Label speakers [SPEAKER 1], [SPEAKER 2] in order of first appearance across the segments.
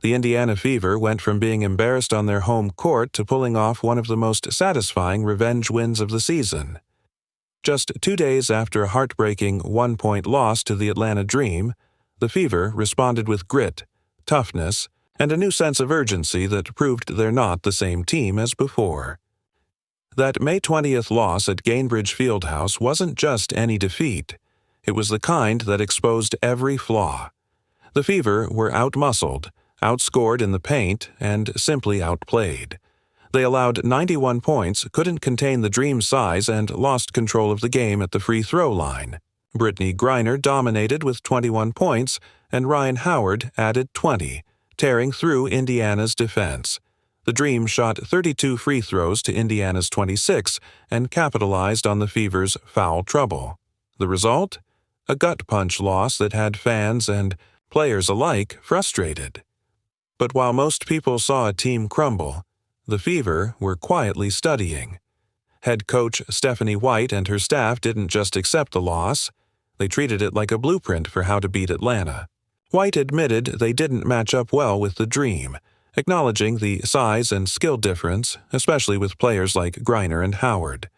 [SPEAKER 1] The Indiana Fever went from being embarrassed on their home court to pulling off one of the most satisfying revenge wins of the season. Just 2 days after a heartbreaking 1-point loss to the Atlanta Dream, the Fever responded with grit, toughness, and a new sense of urgency that proved they're not the same team as before. That May 20th loss at Gainbridge Fieldhouse wasn't just any defeat. It was the kind that exposed every flaw. The Fever were outmuscled, outscored in the paint, and simply outplayed. They allowed 91 points, couldn't contain the Dream's size, and lost control of the game at the free throw line. Brittney Griner dominated with 21 points, and Ryan Howard added 20, tearing through Indiana's defense. The Dream shot 32 free throws to Indiana's 26 and capitalized on the Fever's foul trouble. The result? A gut-punch loss that had fans and players alike frustrated. But while most people saw a team crumble, the Fever were quietly studying. Head coach Stephanie White and her staff didn't just accept the loss, they treated it like a blueprint for how to beat Atlanta. White admitted they didn't match up well with the Dream, acknowledging the size and skill difference, especially with players like Griner and Howard.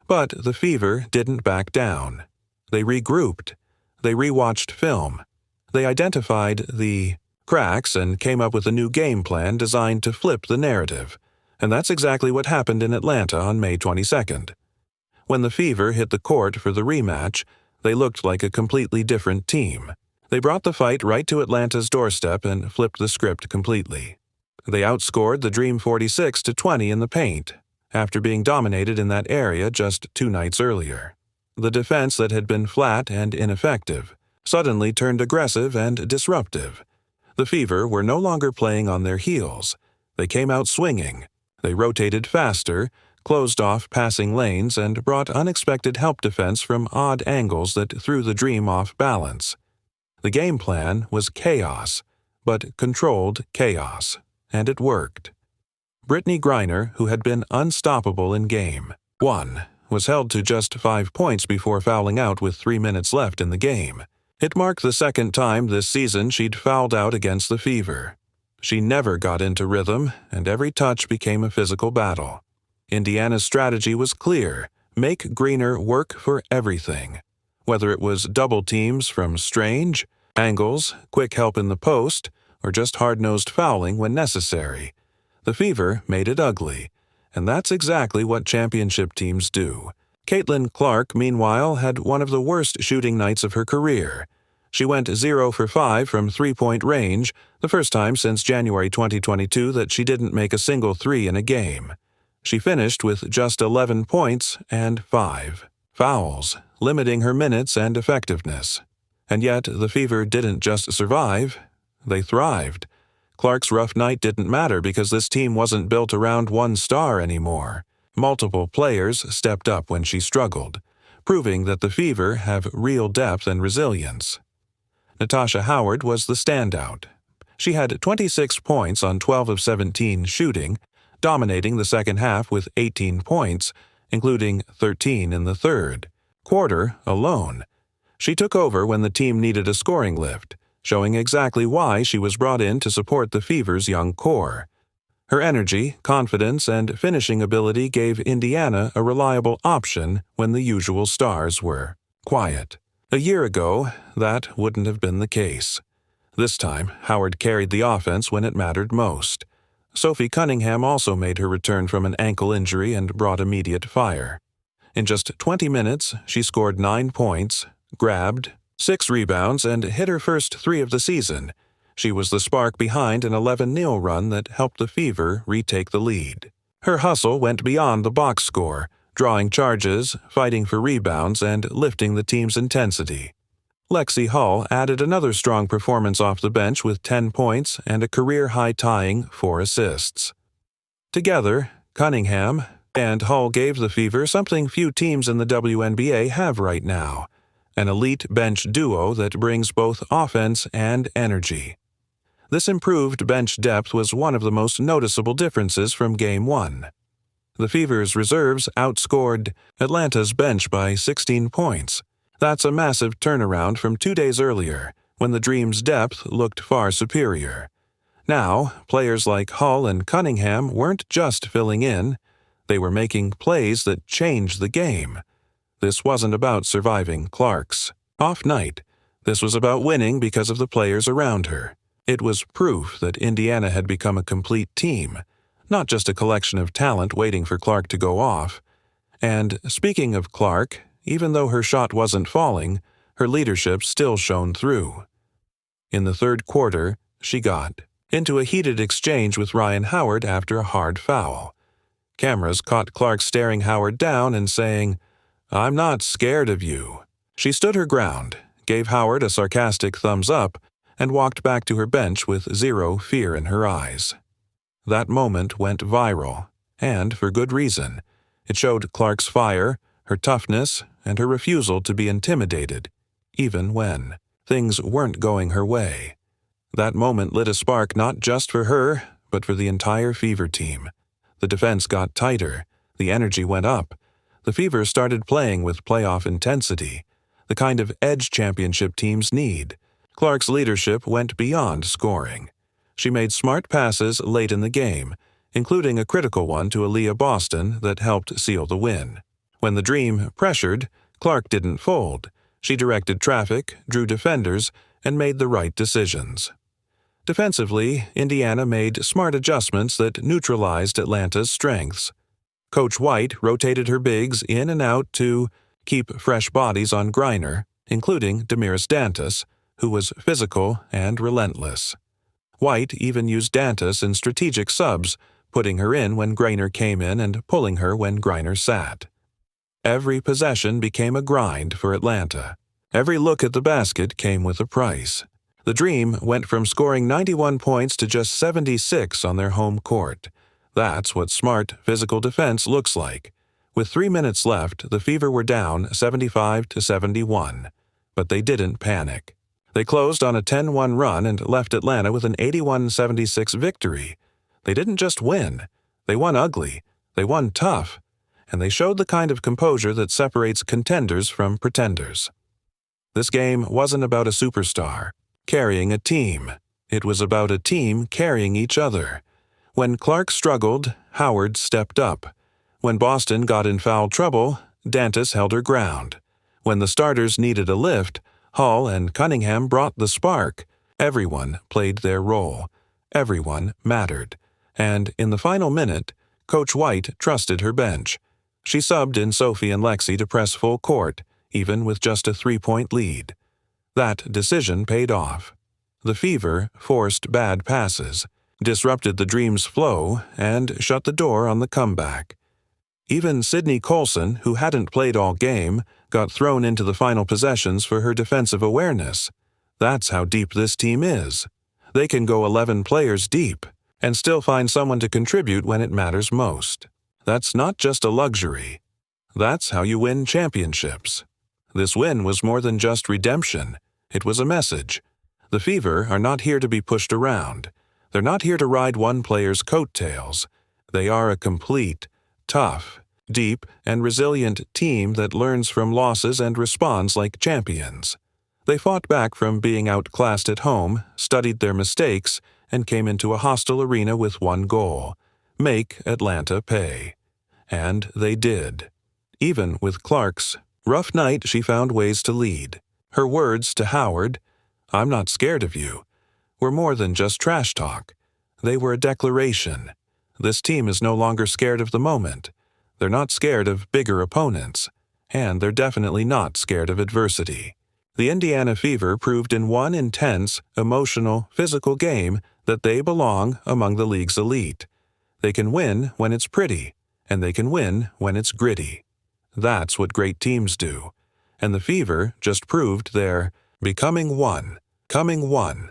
[SPEAKER 1] But the Fever didn't back down. They regrouped. They rewatched film. They identified the cracks and came up with a new game plan designed to flip the narrative. And that's exactly what happened in Atlanta on May 22nd. When the Fever hit the court for the rematch, they looked like a completely different team. They brought the fight right to Atlanta's doorstep and flipped the script completely. They outscored the Dream 46-20 in the paint, after being dominated in that area just 2 nights earlier. The defense that had been flat and ineffective suddenly turned aggressive and disruptive. The Fever were no longer playing on their heels. They came out swinging. They rotated faster, closed off passing lanes, and brought unexpected help defense from odd angles that threw the Dream off balance. The game plan was chaos, but controlled chaos, and it worked. Brittney Griner, who had been unstoppable in Game 1, was held to just 5 points before fouling out with 3 minutes left in the game. It marked the second time this season she'd fouled out against the Fever. She never got into rhythm, and every touch became a physical battle. Indiana's strategy was clear: make Griner work for everything. Whether it was double teams from Strange, angles, quick help in the post, or just hard-nosed fouling when necessary, the Fever made it ugly, and that's exactly what championship teams do. Caitlinclark, meanwhile, had one of the worst shooting nights of her career. She went 0 for 5 from three-point range, the first time since January 2022 that she didn't make a single three in a game. She finished with just 11 points and 5 fouls, limiting her minutes and effectiveness. And yet, the Fever didn't just survive, they thrived. Clark's rough night didn't matter because this team wasn't built around one star anymore. Multiple players stepped up when she struggled, proving that the Fever have real depth and resilience. Natasha Howard was the standout. She had 26 points on 12 of 17 shooting, dominating the second half with 18 points, including 13 in the third quarter alone. She took over when the team needed a scoring lift, showing exactly why she was brought in to support the Fever's young core. Her energy, confidence, and finishing ability gave Indiana a reliable option when the usual stars were quiet. A year ago, that wouldn't have been the case. This time, Howard carried the offense when it mattered most. Sophie Cunningham also made her return from an ankle injury and brought immediate fire. In just 20 minutes, she scored 9 points, grabbed 6 rebounds, and hit her first 3 of the season. She was the spark behind an 11-0 run that helped the Fever retake the lead. Her hustle went beyond the box score, drawing charges, fighting for rebounds, and lifting the team's intensity. Lexi Hull added another strong performance off the bench with 10 points and a career-high tying 4 assists. Together, Cunningham and Hull gave the Fever something few teams in the WNBA have right now: an elite bench duo that brings both offense and energy. This improved bench depth was one of the most noticeable differences from Game 1. The Fever's reserves outscored Atlanta's bench by 16 points. That's a massive turnaround from 2 days earlier, when the Dream's depth looked far superior. Now, players like Hull and Cunningham weren't just filling in, they were making plays that changed the game. This wasn't about surviving Clark's off night. This was about winning because of the players around her. It was proof that Indiana had become a complete team, not just a collection of talent waiting for Clark to go off. And speaking of Clark, even though her shot wasn't falling, her leadership still shone through. In the third quarter, she got into a heated exchange with Ryan Howard after a hard foul. Cameras caught Clark staring Howard down and saying, "I'm not scared of you." She stood her ground, gave Howard a sarcastic thumbs up, and walked back to her bench with zero fear in her eyes. That moment went viral, and for good reason. It showed Clark's fire, her toughness, and her refusal to be intimidated, even when things weren't going her way. That moment lit a spark not just for her, but for the entire Fever team. The defense got tighter, the energy went up. The Fever started playing with playoff intensity, the kind of edge championship teams need. Clark's leadership went beyond scoring. She made smart passes late in the game, including a critical one to Aaliyah Boston that helped seal the win. When the Dream pressured, Clark didn't fold. She directed traffic, drew defenders, and made the right decisions. Defensively, Indiana made smart adjustments that neutralized Atlanta's strengths. Coach White rotated her bigs in and out to keep fresh bodies on Griner, including Damiris Dantas, who was physical and relentless. White even used Dantas in strategic subs, putting her in when Griner came in and pulling her when Griner sat. Every possession became a grind for Atlanta. Every look at the basket came with a price. The Dream went from scoring 91 points to just 76 on their home court. That's what smart physical defense looks like. With 3 minutes left, the Fever were down 75-71, but they didn't panic. They closed on a 10-1 run and left Atlanta with an 81-76 victory. They didn't just win. They won ugly. They won tough. And they showed the kind of composure that separates contenders from pretenders. This game wasn't about a superstar carrying a team. It was about a team carrying each other. When Clark struggled, Howard stepped up. When Boston got in foul trouble, Dantas held her ground. When the starters needed a lift, Hull and Cunningham brought the spark. Everyone played their role. Everyone mattered. And in the final minute, Coach White trusted her bench. She subbed in Sophie and Lexi to press full court, even with just a 3-point lead. That decision paid off. The Fever forced bad passes, disrupted the Dream's flow, and shut the door on the comeback. Even Sydney Colson, who hadn't played all game, got thrown into the final possessions for her defensive awareness. That's how deep this team is. They can go 11 players deep and still find someone to contribute when it matters most. That's not just a luxury. That's how you win championships. This win was more than just redemption. It was a message. The Fever are not here to be pushed around. They're not here to ride one player's coattails. They are a complete, tough, deep, and resilient team that learns from losses and responds like champions. They fought back from being outclassed at home, studied their mistakes, and came into a hostile arena with one goal: make Atlanta pay. And they did. Even with Clark's rough night, she found ways to lead. Her words to Howard, "I'm not scared of you," were more than just trash talk. They were a declaration. This team is no longer scared of the moment. They're not scared of bigger opponents. And they're definitely not scared of adversity. The Indiana Fever proved in one intense, emotional, physical game that they belong among the league's elite. They can win when it's pretty, and they can win when it's gritty. That's what great teams do. And the Fever just proved they're becoming one, coming one,